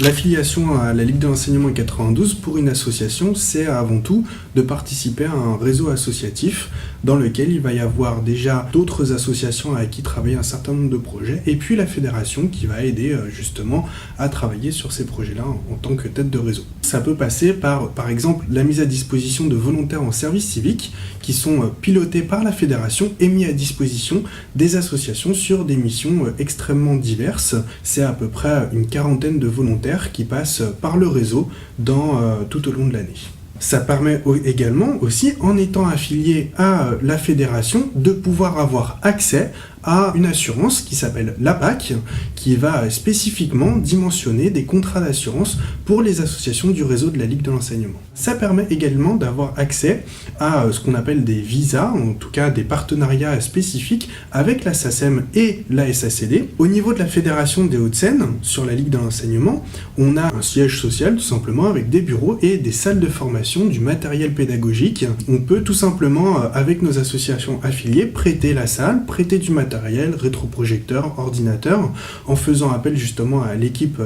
L'affiliation à la Ligue de l'enseignement 92 pour une association, c'est avant tout de participer à un réseau associatif dans lequel il va y avoir déjà d'autres associations avec qui travailler un certain nombre de projets et puis la fédération qui va aider justement à travailler sur ces projets-là en tant que tête de réseau. Ça peut passer par exemple la mise à disposition de volontaires en service civique qui sont pilotés par la fédération et mis à disposition des associations sur des missions extrêmement diverses. C'est à peu près une quarantaine de volontaires qui passent par le réseau tout au long de l'année. Ça permet également aussi, en étant affilié à la fédération, de pouvoir avoir accès à une assurance qui s'appelle l'APAC, qui va spécifiquement dimensionner des contrats d'assurance pour les associations du réseau de la Ligue de l'enseignement. Ça permet également d'avoir accès à ce qu'on appelle des visas, en tout cas des partenariats spécifiques avec la SACEM et la SACD. Au niveau de la Fédération des Hauts-de-Seine, sur la Ligue de l'enseignement, on a un siège social tout simplement avec des bureaux et des salles de formation, du matériel pédagogique. On peut tout simplement, avec nos associations affiliées, prêter la salle, prêter du matériel, rétroprojecteur, ordinateur, en faisant appel justement à l'équipe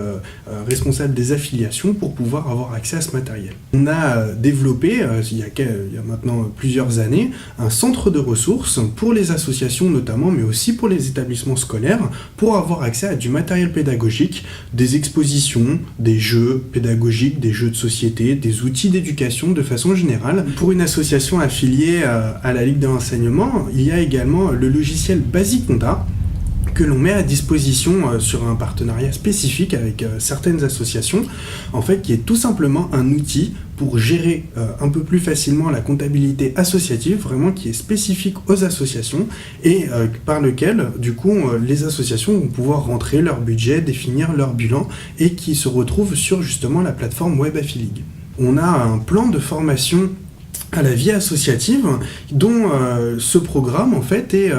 responsable des affiliations pour pouvoir avoir accès à ce matériel. On a développé, il y a maintenant plusieurs années, un centre de ressources pour les associations notamment, mais aussi pour les établissements scolaires, pour avoir accès à du matériel pédagogique, des expositions, des jeux pédagogiques, des jeux de société, des outils d'éducation de façon générale. Pour une association affiliée à la Ligue de l'enseignement, il y a également le logiciel Basiconta que l'on met à disposition sur un partenariat spécifique avec certaines associations, en fait, qui est tout simplement un outil pour gérer un peu plus facilement la comptabilité associative, vraiment qui est spécifique aux associations et par lequel, du coup, les associations vont pouvoir rentrer leur budget, définir leur bilan et qui se retrouvent sur justement la plateforme Web Affilig. On a un plan de formation à la vie associative, dont ce programme en fait est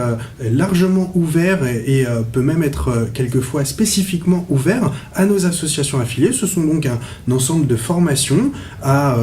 largement ouvert et peut même être quelquefois spécifiquement ouvert à nos associations affiliées. Ce sont donc un ensemble de formations à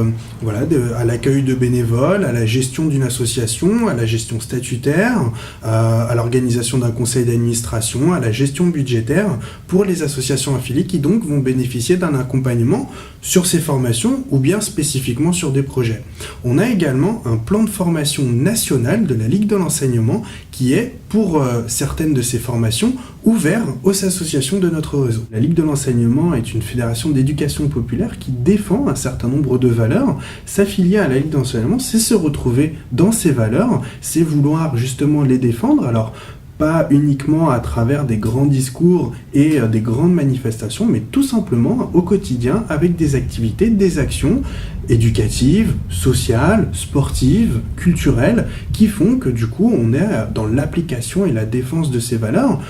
l'accueil de bénévoles, à la gestion d'une association, à la gestion statutaire, à l'organisation d'un conseil d'administration, à la gestion budgétaire pour les associations affiliées qui donc vont bénéficier d'un accompagnement sur ces formations ou bien spécifiquement sur des projets. On a également un plan de formation national de la Ligue de l'enseignement qui est, pour certaines de ces formations, ouvert aux associations de notre réseau. La Ligue de l'enseignement est une fédération d'éducation populaire qui défend un certain nombre de valeurs. S'affilier à la Ligue de l'enseignement, c'est se retrouver dans ces valeurs, c'est vouloir justement les défendre. Alors, pas uniquement à travers des grands discours et des grandes manifestations, mais tout simplement au quotidien avec des activités, des actions éducatives, sociales, sportives, culturelles, qui font que du coup on est dans l'application et la défense de ces valeurs.